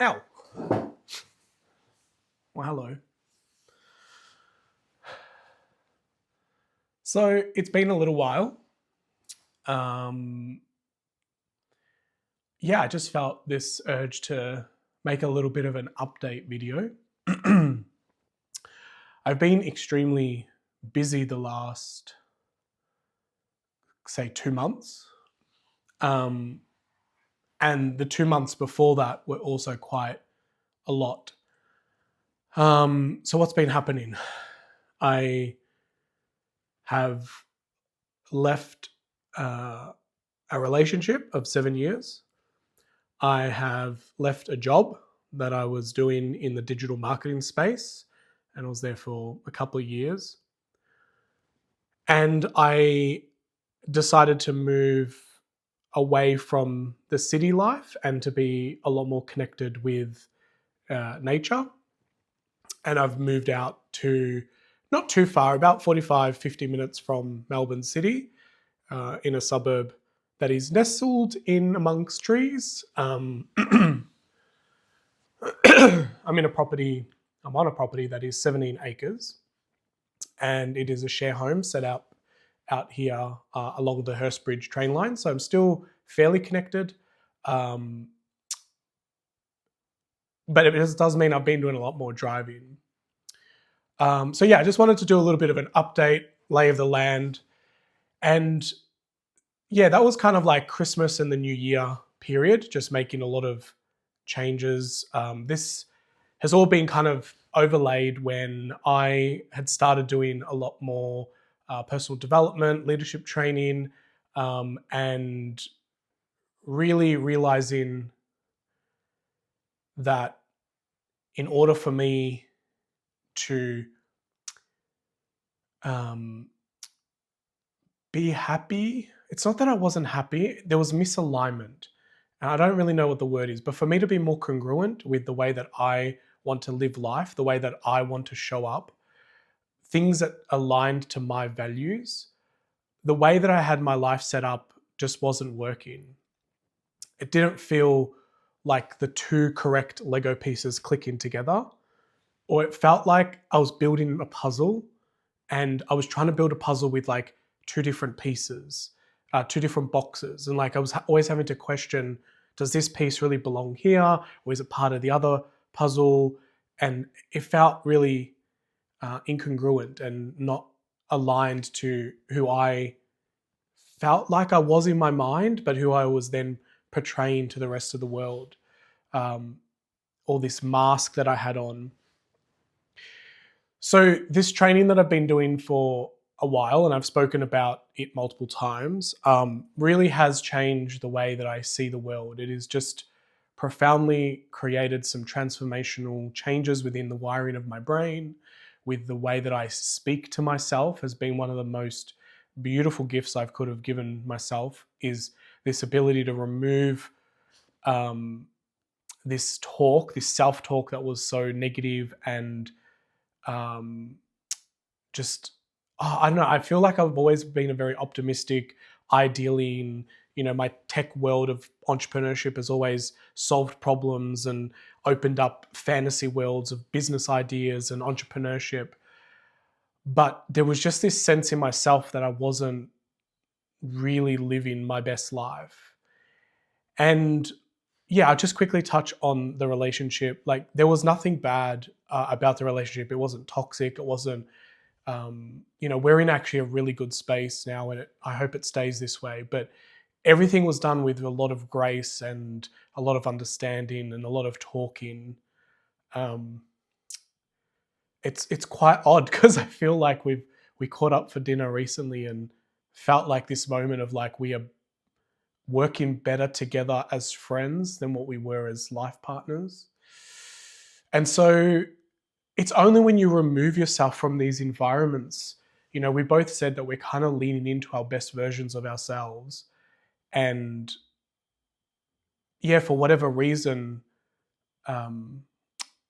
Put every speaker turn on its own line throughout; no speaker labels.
Ow. Well, hello. So it's been a little while. I just felt this urge to make a little bit of an update video. I've been extremely busy the last, say, 2 months. And the 2 months before that were also quite a lot. So what's been happening? I have left a relationship of 7 years. I have left a job that I was doing in the digital marketing space, and I was there for a couple of years. And I decided to move away from the city life and to be a lot more connected with nature. And I've moved out to not too far, about 45, 50 minutes from Melbourne City, in a suburb that is nestled in amongst trees. I'm on a property that is 17 acres, and it is a share home set up out here along the Hurstbridge train line. So I'm still fairly connected. But it does mean I've been doing a lot more driving. I just wanted to do a little bit of an update, lay of the land. And that was kind of like Christmas and the New Year period, just making a lot of changes. This has all been kind of overlaid when I had started doing a lot more personal development, leadership training, and really realizing that in order for me to be happy, it's not that I wasn't happy, there was misalignment. And I don't really know what the word is, but for me to be more congruent with the way that I want to live life, the way that I want to show up, things that aligned to my values, the way that I had my life set up just wasn't working. It didn't feel like the two correct Lego pieces clicking together, or it felt like I was building a puzzle and I was trying to build a puzzle with like two different pieces, two different boxes. And like I was always having to question, does this piece really belong here? Or is it part of the other puzzle? And it felt really incongruent and not aligned to who I felt like I was in my mind, but who I was then portraying to the rest of the world. Or this mask that I had on. So this training that I've been doing for a while, and I've spoken about it multiple times, really has changed the way that I see the world. It has just profoundly created some transformational changes within the wiring of my brain, with the way that I speak to myself has been one of the most beautiful gifts I could have given myself, is this ability to remove this self-talk that was so negative and I don't know, I feel like I've always been a very optimistic, ideally in, my tech world of entrepreneurship has always solved problems and opened up fantasy worlds of business ideas and entrepreneurship. But there was just this sense in myself that I wasn't really living my best life. And I'll just quickly touch on the relationship. Like, there was nothing bad about the relationship. It wasn't toxic. It wasn't, we're in actually a really good space now, and I hope it stays this way. But everything was done with a lot of grace and a lot of understanding and a lot of talking. It's quite odd because I feel like we caught up for dinner recently and felt like this moment of like we are working better together as friends than what we were as life partners. And so it's only when you remove yourself from these environments, we both said that we're kind of leaning into our best versions of ourselves. And for whatever reason,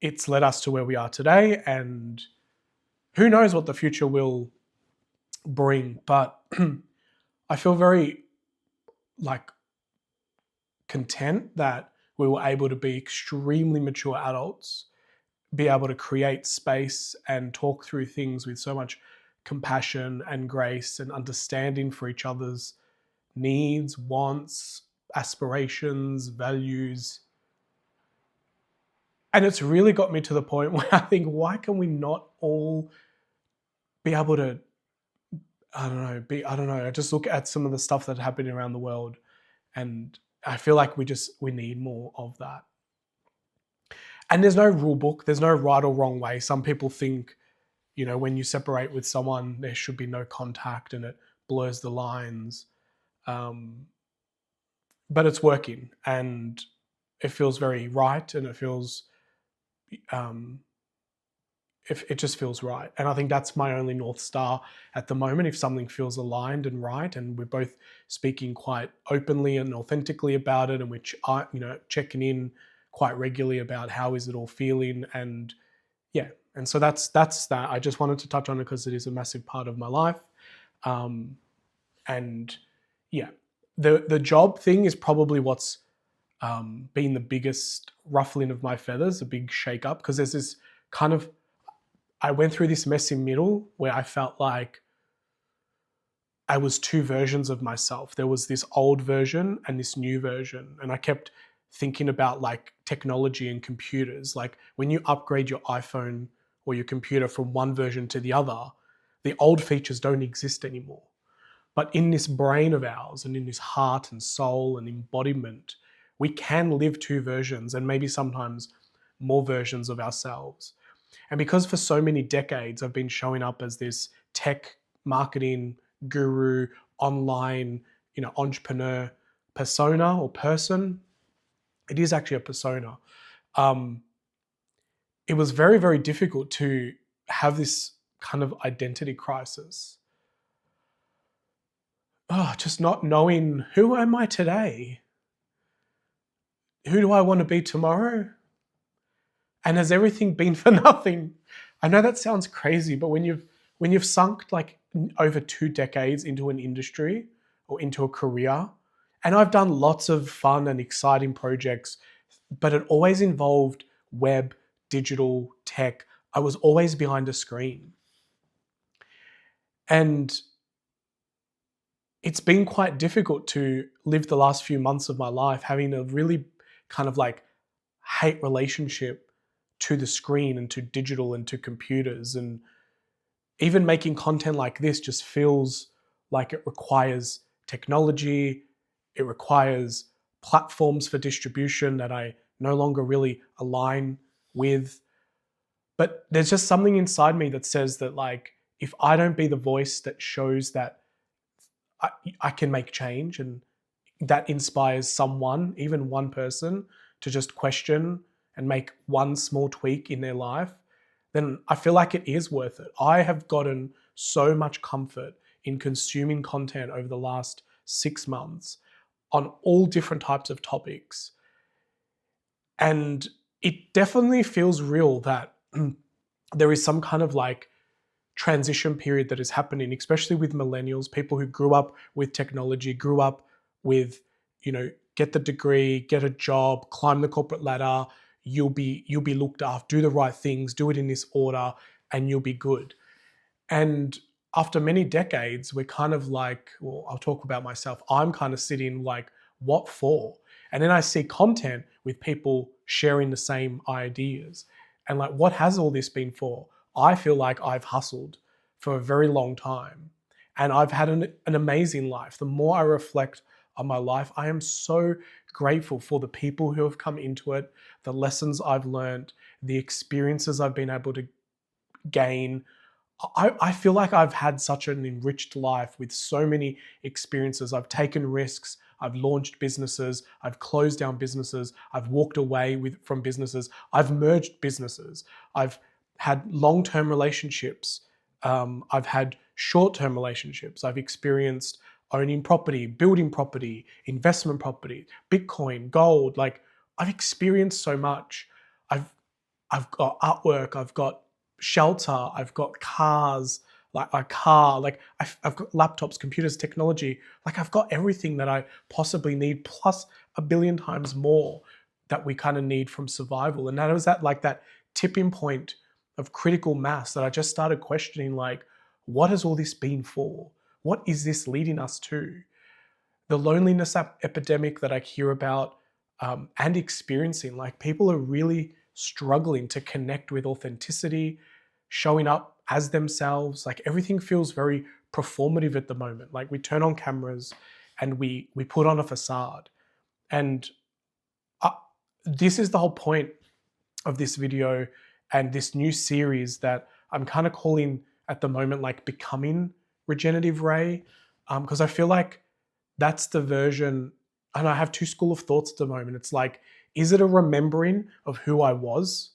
it's led us to where we are today. And who knows what the future will bring. But I feel very content that we were able to be extremely mature adults, be able to create space and talk through things with so much compassion and grace and understanding for each other's needs, wants, aspirations, values. And it's really got me to the point where I think, why can we not all be able to, I don't know, I just look at some of the stuff that's happening around the world and I feel like we need more of that. And there's no rule book, there's no right or wrong way. Some people think, when you separate with someone, there should be no contact and it blurs the lines. But it's working and it feels very right and it feels, it just feels right. And I think that's my only North Star at the moment. If something feels aligned and right, and we're both speaking quite openly and authentically about it, and we're checking in quite regularly about how is it all feeling. And yeah, and so that's that. I just wanted to touch on it because it is a massive part of my life. And yeah, the job thing is probably what's been the biggest ruffling of my feathers, a big shake up, because there's this kind of, I went through this messy middle where I felt like I was two versions of myself. There was this old version and this new version. And I kept thinking about like technology and computers. Like when you upgrade your iPhone or your computer from one version to the other, the old features don't exist anymore. But in this brain of ours and in this heart and soul and embodiment, we can live two versions and maybe sometimes more versions of ourselves. And because for so many decades I've been showing up as this tech marketing guru, online, entrepreneur persona or person, it is actually a persona. It was very, very difficult to have this kind of identity crisis. Just not knowing, who am I today? Who do I want to be tomorrow? And has everything been for nothing? I know that sounds crazy, but when you've sunk like over 2 decades into an industry or into a career, and I've done lots of fun and exciting projects, but it always involved web, digital, tech. I was always behind a screen. And it's been quite difficult to live the last few months of my life having a really kind of like hate relationship to the screen and to digital and to computers. And even making content like this just feels like it requires technology, it requires platforms for distribution that I no longer really align with. But there's just something inside me that says that, like, if I don't be the voice that shows that I can make change and that inspires someone, even one person, to just question and make one small tweak in their life, then I feel like it is worth it. I have gotten so much comfort in consuming content over the last 6 months on all different types of topics. And it definitely feels real that there is some kind of like transition period that is happening, especially with millennials, people who grew up with technology, grew up with, get the degree, get a job, climb the corporate ladder, you'll be looked after, do the right things, do it in this order, and you'll be good. And after many decades, we're kind of like, well, I'll talk about myself. I'm kind of sitting like, what for? And then I see content with people sharing the same ideas. And like, what has all this been for? I feel like I've hustled for a very long time and I've had an amazing life. The more I reflect on my life, I am so grateful for the people who have come into it, the lessons I've learned, the experiences I've been able to gain. I feel like I've had such an enriched life with so many experiences. I've taken risks. I've launched businesses. I've closed down businesses. I've walked away from businesses. I've merged businesses. I've had long-term relationships. I've had short-term relationships. I've experienced owning property, building property, investment property, Bitcoin, gold. Like, I've experienced so much. I've got artwork. I've got shelter. I've got cars, like a car. Like I've got laptops, computers, technology. Like I've got everything that I possibly need, plus a billion times more that we kind of need from survival. And that was at like that tipping point of critical mass that I just started questioning, like, what has all this been for? What is this leading us to? The loneliness epidemic that I hear about and experiencing, like people are really struggling to connect with authenticity, showing up as themselves. Like everything feels very performative at the moment. Like we turn on cameras and we put on a facade. And this is the whole point of this video and this new series that I'm kind of calling at the moment like Becoming Regenerative Ray, because I feel like that's the version. And I have two school of thoughts at the moment. It's like, is it a remembering of who I was?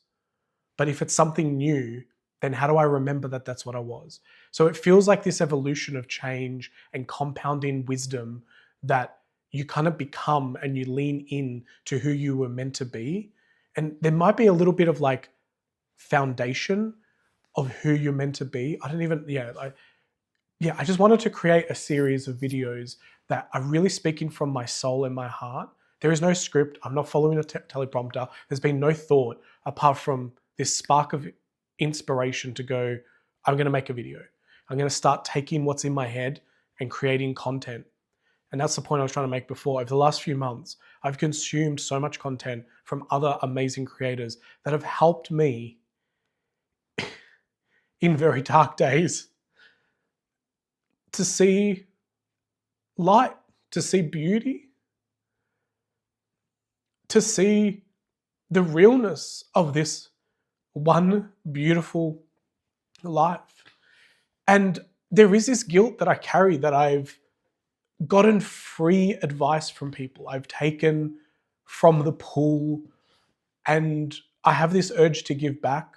But if it's something new, then how do I remember that that's what I was? So it feels like this evolution of change and compounding wisdom that you kind of become and you lean in to who you were meant to be. And there might be a little bit of like foundation of who you're meant to be. I don't even, I just wanted to create a series of videos that are really speaking from my soul and my heart. There is no script. I'm not following a teleprompter. There's been no thought apart from this spark of inspiration to go, I'm going to make a video. I'm going to start taking what's in my head and creating content. And that's the point I was trying to make before. Over the last few months, I've consumed so much content from other amazing creators that have helped me in very dark days to see light, to see beauty, to see the realness of this one beautiful life. And there is this guilt that I carry that I've gotten free advice from people. I've taken from the pool and I have this urge to give back.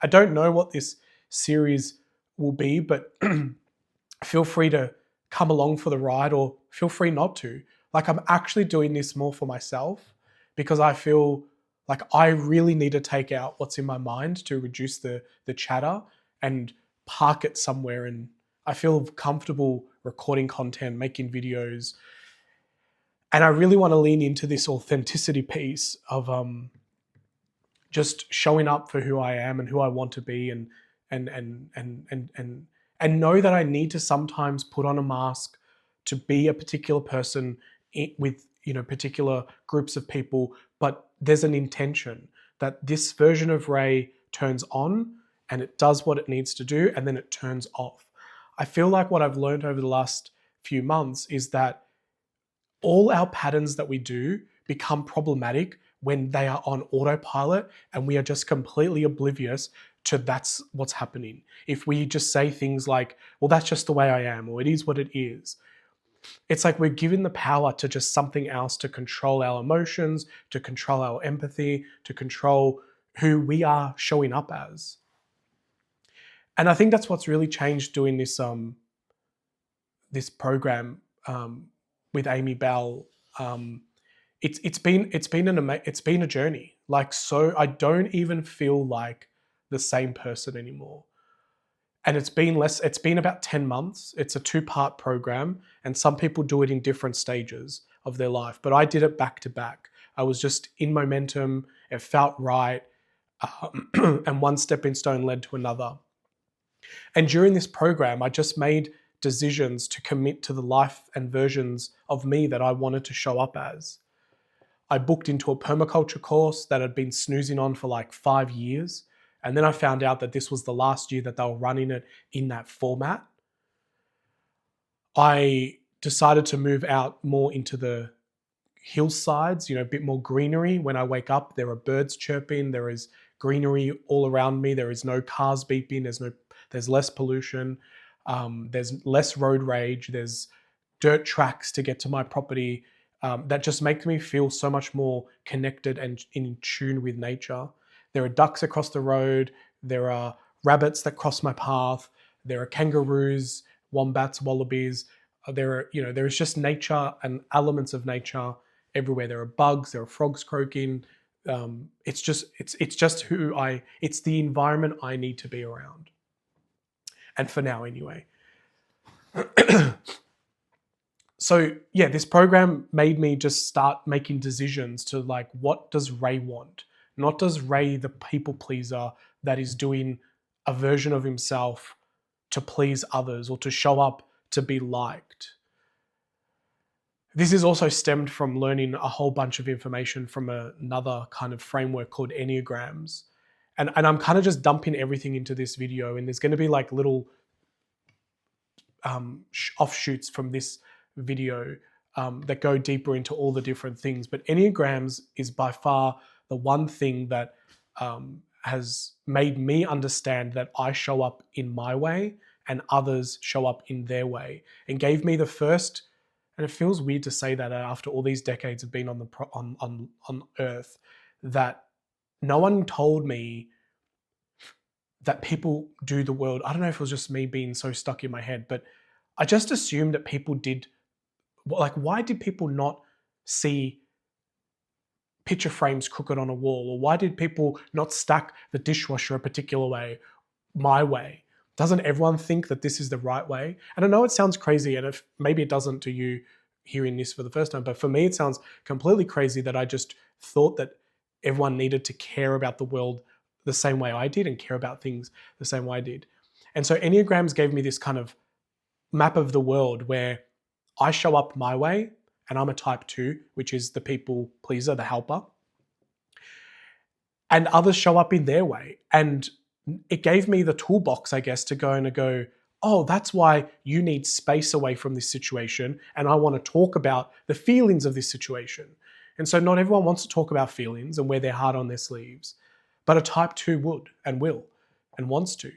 I don't know what this series will be, but feel free to come along for the ride or feel free not to. Like I'm actually doing this more for myself because I feel like I really need to take out what's in my mind to reduce the chatter and park it somewhere. And I feel comfortable recording content, making videos. And I really want to lean into this authenticity piece of just showing up for who I am and who I want to be and know that I need to sometimes put on a mask to be a particular person with particular groups of people, but there's an intention that this version of Ray turns on and it does what it needs to do and then it turns off. I feel like what I've learned over the last few months is that all our patterns that we do become problematic when they are on autopilot and we are just completely oblivious to that's what's happening. If we just say things like, well, that's just the way I am, or it is what it is. It's like we're given the power to just something else to control our emotions, to control our empathy, to control who we are showing up as. And I think that's what's really changed doing this this program with Amy Bell. It's been a journey. Like, so I don't even feel like the same person anymore. And it's been about 10 months. It's a 2-part program, and some people do it in different stages of their life, but I did it back to back. I was just in momentum, it felt right, and one stepping stone led to another. And during this program, I just made decisions to commit to the life and versions of me that I wanted to show up as. I booked into a permaculture course that had been snoozing on for like 5 years. And then I found out that this was the last year that they were running it in that format. I decided to move out more into the hillsides, a bit more greenery. When I wake up, there are birds chirping, there is greenery all around me, there is no cars beeping, there's less pollution, there's less road rage, there's dirt tracks to get to my property. That just makes me feel so much more connected and in tune with nature. There are ducks across the road. There are rabbits that cross my path. There are kangaroos, wombats, wallabies. There is just nature and elements of nature everywhere. There are bugs. There are frogs croaking. It's just it's the environment I need to be around. And for now, anyway. So yeah, this program made me just start making decisions to like, what does Ray want? Not does Ray, the people pleaser that is doing a version of himself to please others or to show up to be liked. This is also stemmed from learning a whole bunch of information from another kind of framework called Enneagrams. And I'm kind of just dumping everything into this video, and there's going to be like little offshoots from this video that go deeper into all the different things. But Enneagrams is by far the one thing that has made me understand that I show up in my way and others show up in their way, and gave me the first. And it feels weird to say that after all these decades of being on Earth, that no one told me that people do the world. I don't know if it was just me being so stuck in my head, but I just assumed that people did. Like, why did people not see picture frames crooked on a wall? Or why did people not stack the dishwasher a particular way, my way? Doesn't everyone think that this is the right way? And I know it sounds crazy, and if maybe it doesn't to you hearing this for the first time, but for me it sounds completely crazy that I just thought that everyone needed to care about the world the same way I did and care about things the same way I did. And so Enneagrams gave me this kind of map of the world where I show up my way, and I'm a type 2, which is the people pleaser, the helper. And others show up in their way. And it gave me the toolbox, I guess, to go, oh, that's why you need space away from this situation. And I want to talk about the feelings of this situation. And so not everyone wants to talk about feelings and wear their heart on their sleeves, but a type 2 would and will and wants to.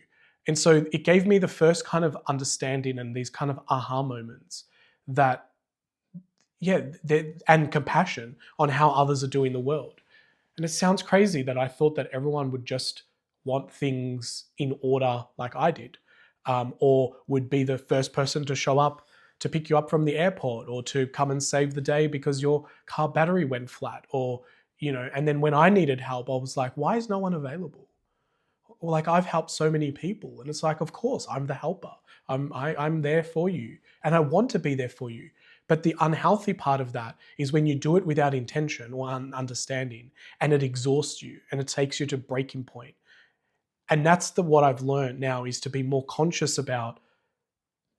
And so it gave me the first kind of understanding and these kind of aha moments that, yeah, and compassion on how others are doing the world. And it sounds crazy that I thought that everyone would just want things in order like I did, or would be the first person to show up to pick you up from the airport, or to come and save the day because your car battery went flat, or, and then when I needed help, I was like, why is no one available? Or like, I've helped so many people, and it's like, of course, I'm the helper. I'm there for you, and I want to be there for you. But the unhealthy part of that is when you do it without intention or understanding, and it exhausts you and it takes you to breaking point. And that's what I've learned now, is to be more conscious about,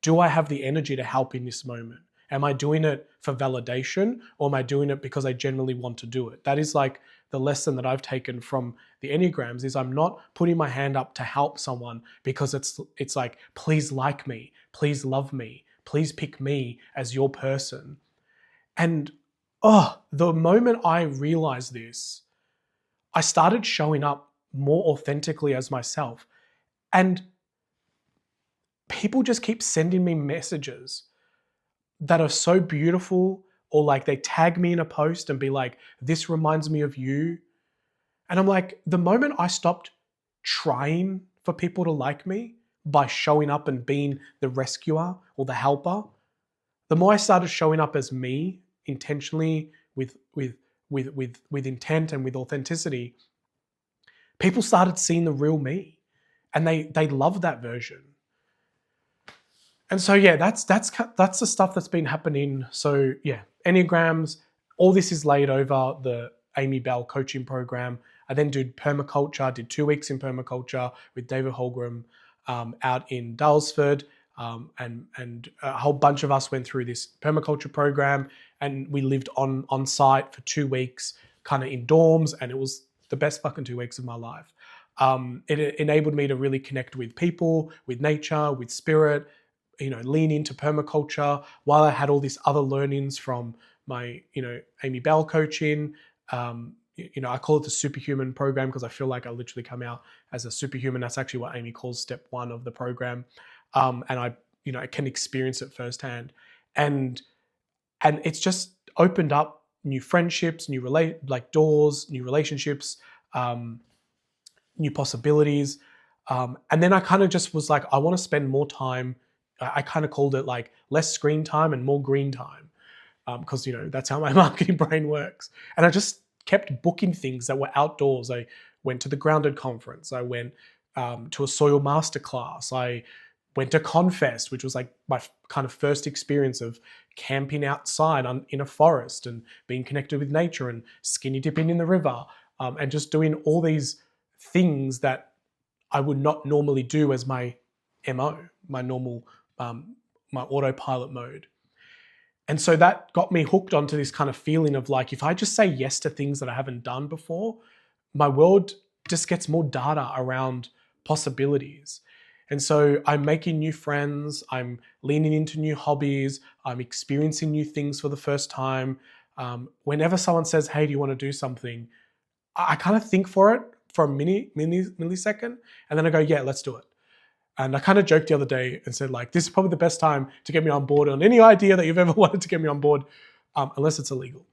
do I have the energy to help in this moment? Am I doing it for validation, or am I doing it because I genuinely want to do it? That is like the lesson that I've taken from the Enneagrams, is I'm not putting my hand up to help someone because it's like, please like me, please love me, please pick me as your person. And the moment I realized this, I started showing up more authentically as myself. And people just keep sending me messages that are so beautiful, or like they tag me in a post and be like, this reminds me of you. And I'm like, the moment I stopped trying for people to like me by showing up and being the rescuer or the helper, the more I started showing up as me intentionally, with intent and with authenticity, people started seeing the real me, and they love that version. And so yeah, that's the stuff that's been happening. So yeah, Enneagrams, all this is laid over the Amy Bell coaching program. I then did permaculture, did 2 weeks in permaculture with David Holgram out in Dalesford. And a whole bunch of us went through this permaculture program, and we lived on site for 2 weeks, kind of in dorms, and it was the best fucking 2 weeks of my life. It enabled me to really connect with people, with nature, with spirit, lean into permaculture, while I had all these other learnings from my, Amy Bell coaching. I call it the superhuman program because I feel like I literally come out as a superhuman. That's actually what Amy calls step 1 of the program. And I can experience it firsthand. And it's just opened up new friendships, doors, new relationships, new possibilities. And then I kind of just was like, I want to spend more time. I kind of called it like less screen time and more green time, because that's how my marketing brain works. And I just kept booking things that were outdoors. I went to the Grounded conference. I went to a soil masterclass. I Went to Confest, which was like my kind of first experience of camping outside in a forest and being connected with nature and skinny dipping in the river, and just doing all these things that I would not normally do as my MO, my normal, my autopilot mode. And so that got me hooked onto this kind of feeling of like, if I just say yes to things that I haven't done before, my world just gets more data around possibilities. And so I'm making new friends, I'm leaning into new hobbies, I'm experiencing new things for the first time. Whenever someone says, hey, do you want to do something? I kind of think for it for a millisecond, and then I go, yeah, let's do it. And I kind of joked the other day and said, like, this is probably the best time to get me on board on any idea that you've ever wanted to get me on board, unless it's illegal.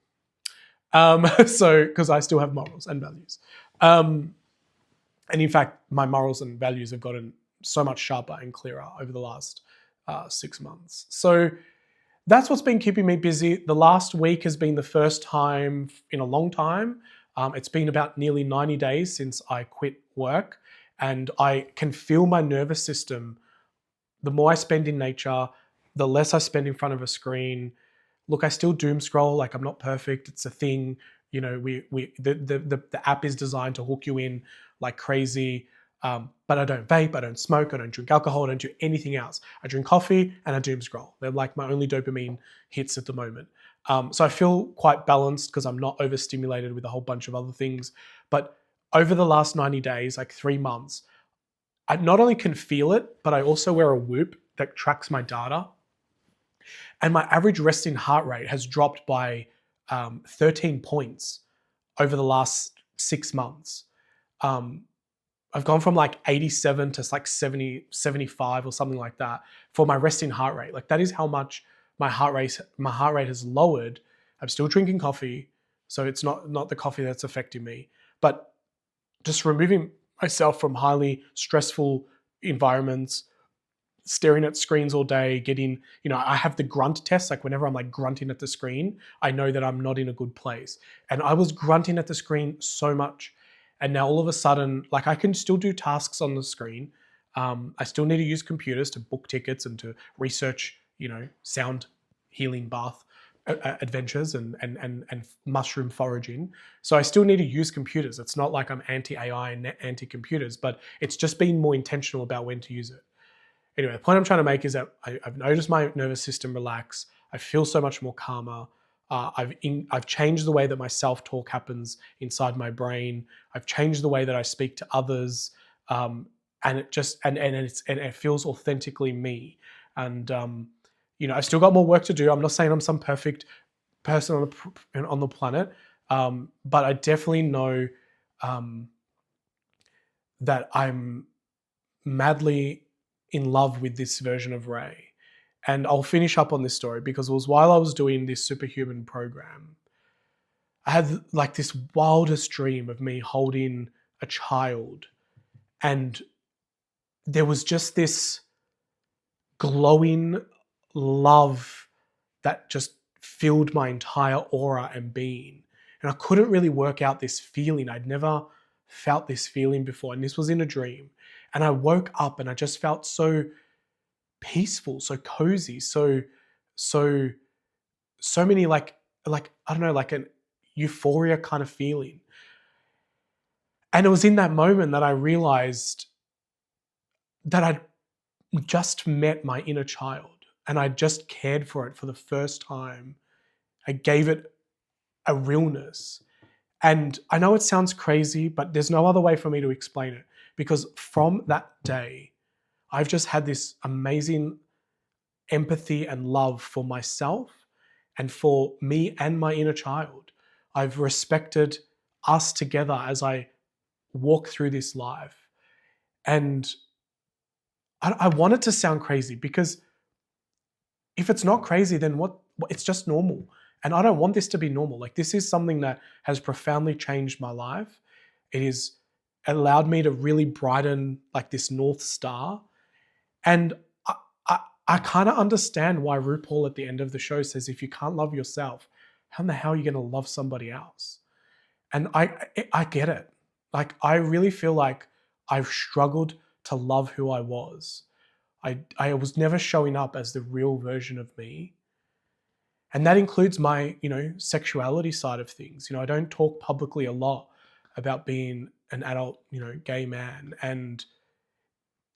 So, because I still have morals and values. And in fact, my morals and values have gotten so much sharper and clearer over the last 6 months. So that's what's been keeping me busy. The last week has been the first time in a long time. It's been about nearly 90 days since I quit work, and I can feel my nervous system. The more I spend in nature, the less I spend in front of a screen. Look, I still doom scroll. Like, I'm not perfect. It's a thing. You know, the app is designed to hook you in like crazy. But I don't vape, I don't smoke, I don't drink alcohol, I don't do anything else. I drink coffee and I doom scroll. They're like my only dopamine hits at the moment. So I feel quite balanced because I'm not overstimulated with a whole bunch of other things. But over the last 90 days, like 3 months, I not only can feel it, but I also wear a Whoop that tracks my data. And my average resting heart rate has dropped by 13 points over the last 6 months. I've gone from like 87 to like 70, 75 or something like that for my resting heart rate. Like, that is how much my heart rate has lowered. I'm still drinking coffee, so it's not the coffee that's affecting me, but just removing myself from highly stressful environments, staring at screens all day, getting, I have the grunt test. Like, whenever I'm like grunting at the screen, I know that I'm not in a good place. And I was grunting at the screen so much. And now all of a sudden, like, I can still do tasks on the screen. I still need to use computers to book tickets and to research, sound healing bath adventures and mushroom foraging. So I still need to use computers. It's not like I'm anti-AI and anti-computers, but it's just being more intentional about when to use it. Anyway, the point I'm trying to make is that I've noticed my nervous system relax. I feel so much more calmer. I've changed the way that my self-talk happens inside my brain. I've changed the way that I speak to others, and it just and it feels authentically me. And I've still got more work to do. I'm not saying I'm some perfect person on the planet, but I definitely know that I'm madly in love with this version of Ray. And I'll finish up on this story because it was while I was doing this superhuman program, I had like this wildest dream of me holding a child. And there was just this glowing love that just filled my entire aura and being. And I couldn't really work out this feeling. I'd never felt this feeling before. And this was in a dream. And I woke up and I just felt so peaceful, so cozy, so many like I don't know, like an euphoria kind of feeling. And it was in that moment that I realized that I'd just met my inner child and I just cared for it for the first time. I gave it a realness. And I know it sounds crazy, but there's no other way for me to explain it, because from that day, I've just had this amazing empathy and love for myself and for me and my inner child. I've respected us together as I walk through this life. And I want it to sound crazy, because if it's not crazy, then what? It's just normal. And I don't want this to be normal. Like, this is something that has profoundly changed my life. It has allowed me to really brighten like this North Star. And I kind of understand why RuPaul at the end of the show says, if you can't love yourself, how in the hell are you going to love somebody else? And I get it. Like, I really feel like I've struggled to love who I was. I was never showing up as the real version of me. And that includes my, sexuality side of things. I don't talk publicly a lot about being an adult, gay man. And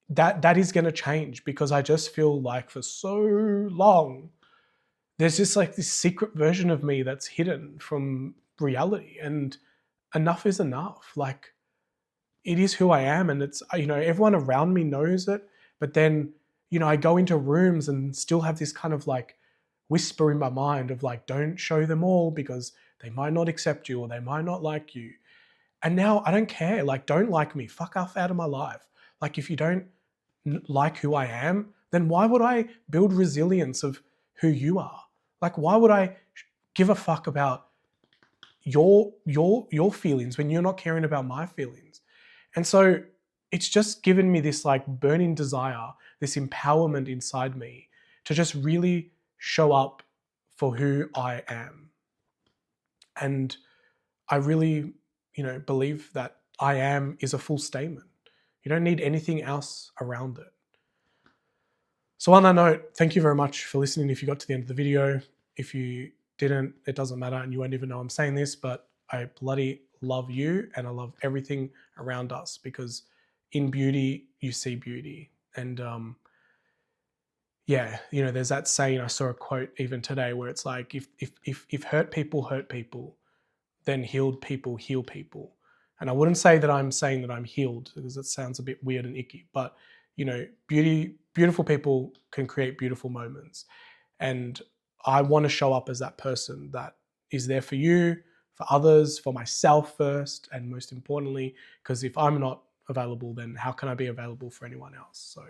that is going to change, because I just feel like for so long, there's just like this secret version of me that's hidden from reality. And enough is enough. Like, it is who I am, and it's, everyone around me knows it. But then, I go into rooms and still have this kind of like whisper in my mind of like, don't show them all because they might not accept you or they might not like you. And now I don't care. Like, don't like me. Fuck off out of my life. Like, if you don't like who I am, then why would I build resilience of who you are? Like, why would I give a fuck about your feelings when you're not caring about my feelings? And so it's just given me this like burning desire, this empowerment inside me to just really show up for who I am. And I really, believe that I am is a full statement. You don't need anything else around it. So on that note, thank you very much for listening if you got to the end of the video. If you didn't, it doesn't matter, and you won't even know I'm saying this, but I bloody love you and I love everything around us, because in beauty, you see beauty. And yeah, there's that saying, I saw a quote even today where it's like, if hurt people, then healed people heal people. And I wouldn't say that I'm saying that I'm healed, because it sounds a bit weird and icky, but beautiful people can create beautiful moments. And I want to show up as that person that is there for you, for others, for myself first, and most importantly, because if I'm not available, then how can I be available for anyone else? So,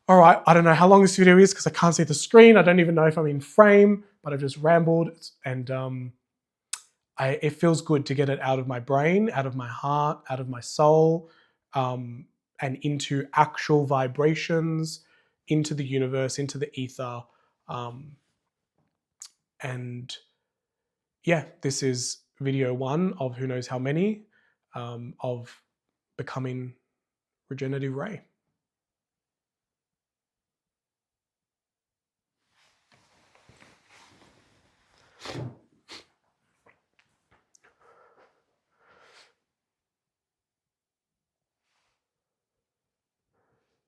all right, I don't know how long this video is because I can't see the screen. I don't even know if I'm in frame, but I've just rambled, and it feels good to get it out of my brain, out of my heart, out of my soul, and into actual vibrations, into the universe, into the ether. And yeah, this is video 1 of who knows how many of Becoming Regenerative Ray.